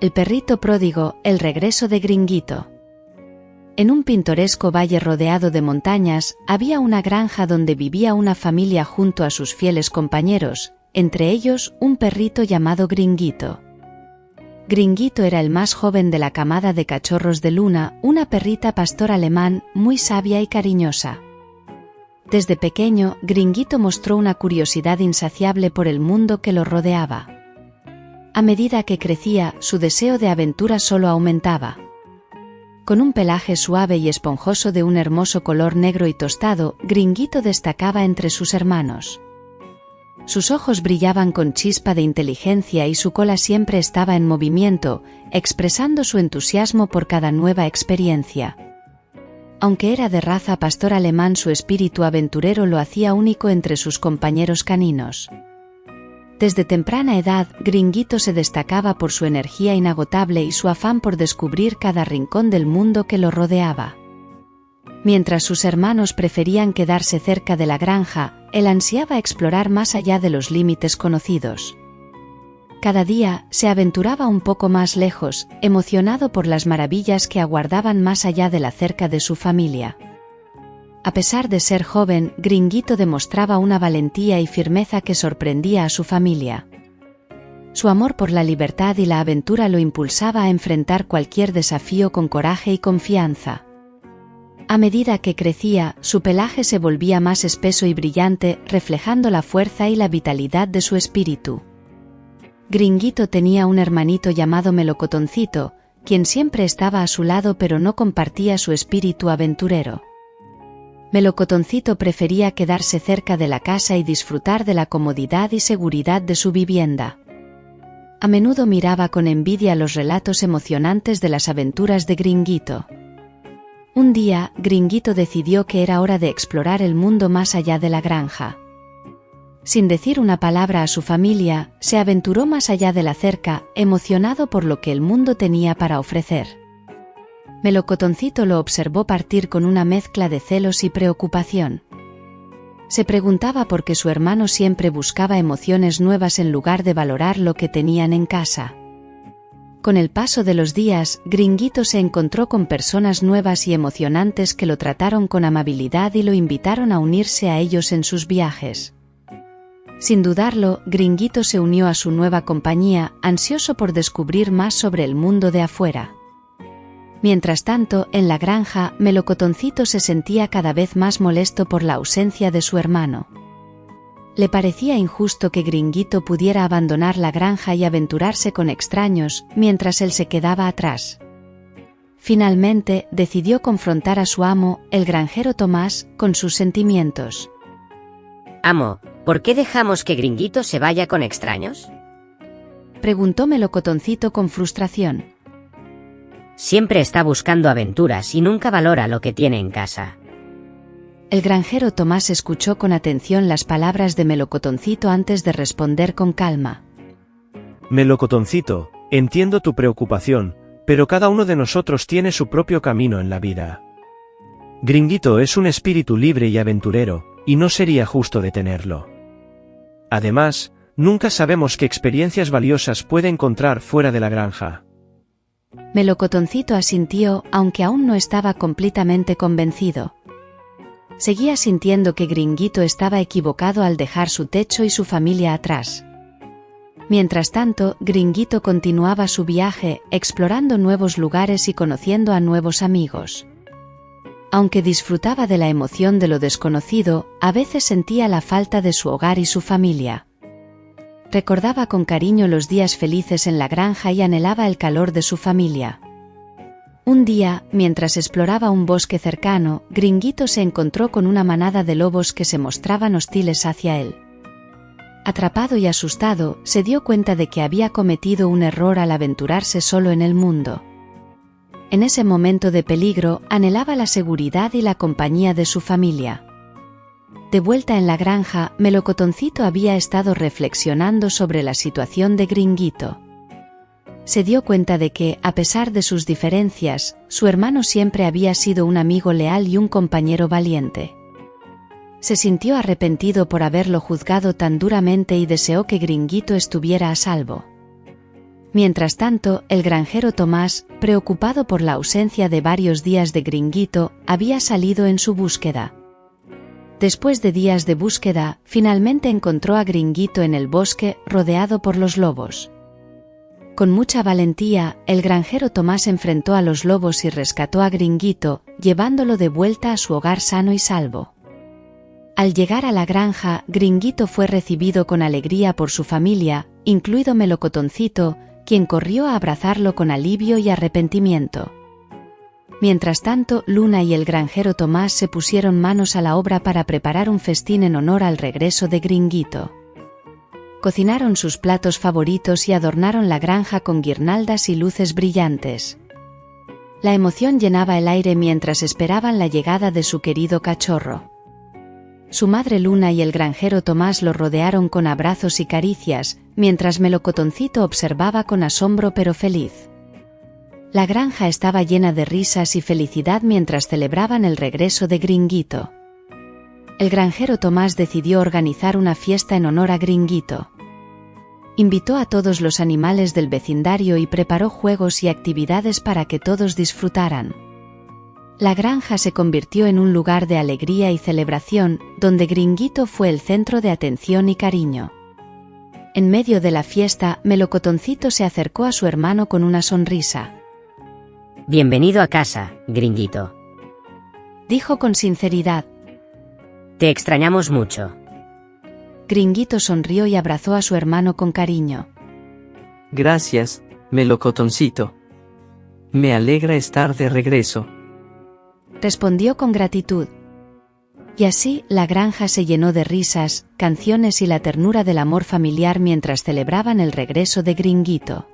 El perrito pródigo, el regreso de Gringuito. En un pintoresco valle rodeado de montañas, había una granja donde vivía una familia junto a sus fieles compañeros, entre ellos un perrito llamado Gringuito. Gringuito era el más joven de la camada de cachorros de Luna, una perrita pastor alemán muy sabia y cariñosa. Desde pequeño, Gringuito mostró una curiosidad insaciable por el mundo que lo rodeaba. A medida que crecía, su deseo de aventura solo aumentaba. Con un pelaje suave y esponjoso de un hermoso color negro y tostado, Gringuito destacaba entre sus hermanos. Sus ojos brillaban con chispa de inteligencia y su cola siempre estaba en movimiento, expresando su entusiasmo por cada nueva experiencia. Aunque era de raza pastor alemán, su espíritu aventurero lo hacía único entre sus compañeros caninos. Desde temprana edad, Gringuito se destacaba por su energía inagotable y su afán por descubrir cada rincón del mundo que lo rodeaba. Mientras sus hermanos preferían quedarse cerca de la granja, él ansiaba explorar más allá de los límites conocidos. Cada día, se aventuraba un poco más lejos, emocionado por las maravillas que aguardaban más allá de la cerca de su familia. A pesar de ser joven, Gringuito demostraba una valentía y firmeza que sorprendía a su familia. Su amor por la libertad y la aventura lo impulsaba a enfrentar cualquier desafío con coraje y confianza. A medida que crecía, su pelaje se volvía más espeso y brillante, reflejando la fuerza y la vitalidad de su espíritu. Gringuito tenía un hermanito llamado Melocotoncito, quien siempre estaba a su lado pero no compartía su espíritu aventurero. Melocotoncito prefería quedarse cerca de la casa y disfrutar de la comodidad y seguridad de su vivienda. A menudo miraba con envidia los relatos emocionantes de las aventuras de Gringuito. Un día, Gringuito decidió que era hora de explorar el mundo más allá de la granja. Sin decir una palabra a su familia, se aventuró más allá de la cerca, emocionado por lo que el mundo tenía para ofrecer. Melocotoncito lo observó partir con una mezcla de celos y preocupación. Se preguntaba por qué su hermano siempre buscaba emociones nuevas en lugar de valorar lo que tenían en casa. Con el paso de los días, Gringuito se encontró con personas nuevas y emocionantes que lo trataron con amabilidad y lo invitaron a unirse a ellos en sus viajes. Sin dudarlo, Gringuito se unió a su nueva compañía, ansioso por descubrir más sobre el mundo de afuera. Mientras tanto, en la granja, Melocotoncito se sentía cada vez más molesto por la ausencia de su hermano. Le parecía injusto que Gringuito pudiera abandonar la granja y aventurarse con extraños, mientras él se quedaba atrás. Finalmente, decidió confrontar a su amo, el granjero Tomás, con sus sentimientos. Amo, ¿por qué dejamos que Gringuito se vaya con extraños? Preguntó Melocotoncito con frustración. Siempre está buscando aventuras y nunca valora lo que tiene en casa. El granjero Tomás escuchó con atención las palabras de Melocotoncito antes de responder con calma. Melocotoncito, entiendo tu preocupación, pero cada uno de nosotros tiene su propio camino en la vida. Gringuito es un espíritu libre y aventurero, y no sería justo detenerlo. Además, nunca sabemos qué experiencias valiosas puede encontrar fuera de la granja. Melocotoncito asintió, aunque aún no estaba completamente convencido. Seguía sintiendo que Gringuito estaba equivocado al dejar su techo y su familia atrás. Mientras tanto, Gringuito continuaba su viaje, explorando nuevos lugares y conociendo a nuevos amigos. Aunque disfrutaba de la emoción de lo desconocido, a veces sentía la falta de su hogar y su familia. Recordaba con cariño los días felices en la granja y anhelaba el calor de su familia. Un día, mientras exploraba un bosque cercano, Gringuito se encontró con una manada de lobos que se mostraban hostiles hacia él. Atrapado y asustado, se dio cuenta de que había cometido un error al aventurarse solo en el mundo. En ese momento de peligro, anhelaba la seguridad y la compañía de su familia. De vuelta en la granja, Melocotoncito había estado reflexionando sobre la situación de Gringuito. Se dio cuenta de que, a pesar de sus diferencias, su hermano siempre había sido un amigo leal y un compañero valiente. Se sintió arrepentido por haberlo juzgado tan duramente y deseó que Gringuito estuviera a salvo. Mientras tanto, el granjero Tomás, preocupado por la ausencia de varios días de Gringuito, había salido en su búsqueda. Después de días de búsqueda, finalmente encontró a Gringuito en el bosque, rodeado por los lobos. Con mucha valentía, el granjero Tomás enfrentó a los lobos y rescató a Gringuito, llevándolo de vuelta a su hogar sano y salvo. Al llegar a la granja, Gringuito fue recibido con alegría por su familia, incluido Melocotoncito, quien corrió a abrazarlo con alivio y arrepentimiento. Mientras tanto, Luna y el granjero Tomás se pusieron manos a la obra para preparar un festín en honor al regreso de Gringuito. Cocinaron sus platos favoritos y adornaron la granja con guirnaldas y luces brillantes. La emoción llenaba el aire mientras esperaban la llegada de su querido cachorro. Su madre Luna y el granjero Tomás lo rodearon con abrazos y caricias, mientras Melocotoncito observaba con asombro pero feliz. La granja estaba llena de risas y felicidad mientras celebraban el regreso de Gringuito. El granjero Tomás decidió organizar una fiesta en honor a Gringuito. Invitó a todos los animales del vecindario y preparó juegos y actividades para que todos disfrutaran. La granja se convirtió en un lugar de alegría y celebración, donde Gringuito fue el centro de atención y cariño. En medio de la fiesta, Melocotoncito se acercó a su hermano con una sonrisa. Bienvenido a casa, Gringuito. Dijo con sinceridad. Te extrañamos mucho. Gringuito sonrió y abrazó a su hermano con cariño. Gracias, Melocotoncito. Me alegra estar de regreso. Respondió con gratitud. Y así, la granja se llenó de risas, canciones y la ternura del amor familiar mientras celebraban el regreso de Gringuito.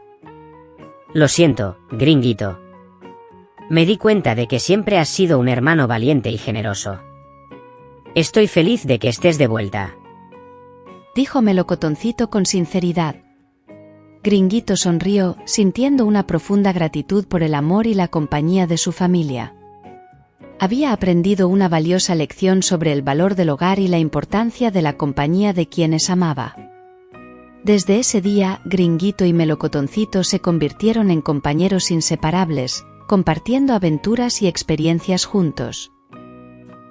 Lo siento, Gringuito. Me di cuenta de que siempre has sido un hermano valiente y generoso. Estoy feliz de que estés de vuelta. Dijo Melocotoncito con sinceridad. Gringuito sonrió, sintiendo una profunda gratitud por el amor y la compañía de su familia. Había aprendido una valiosa lección sobre el valor del hogar y la importancia de la compañía de quienes amaba. Desde ese día, Gringuito y Melocotoncito se convirtieron en compañeros inseparables, compartiendo aventuras y experiencias juntos.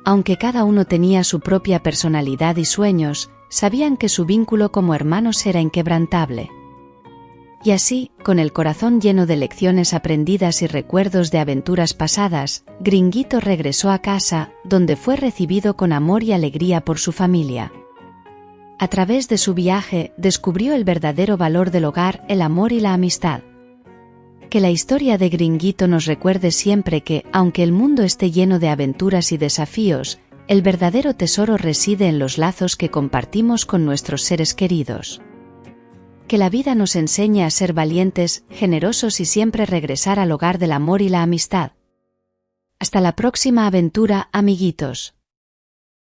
Aunque cada uno tenía su propia personalidad y sueños, sabían que su vínculo como hermanos era inquebrantable. Y así, con el corazón lleno de lecciones aprendidas y recuerdos de aventuras pasadas, Gringuito regresó a casa, donde fue recibido con amor y alegría por su familia. A través de su viaje, descubrió el verdadero valor del hogar, el amor y la amistad. Que la historia de Gringuito nos recuerde siempre que, aunque el mundo esté lleno de aventuras y desafíos, el verdadero tesoro reside en los lazos que compartimos con nuestros seres queridos. Que la vida nos enseñe a ser valientes, generosos y siempre regresar al hogar del amor y la amistad. Hasta la próxima aventura, amiguitos.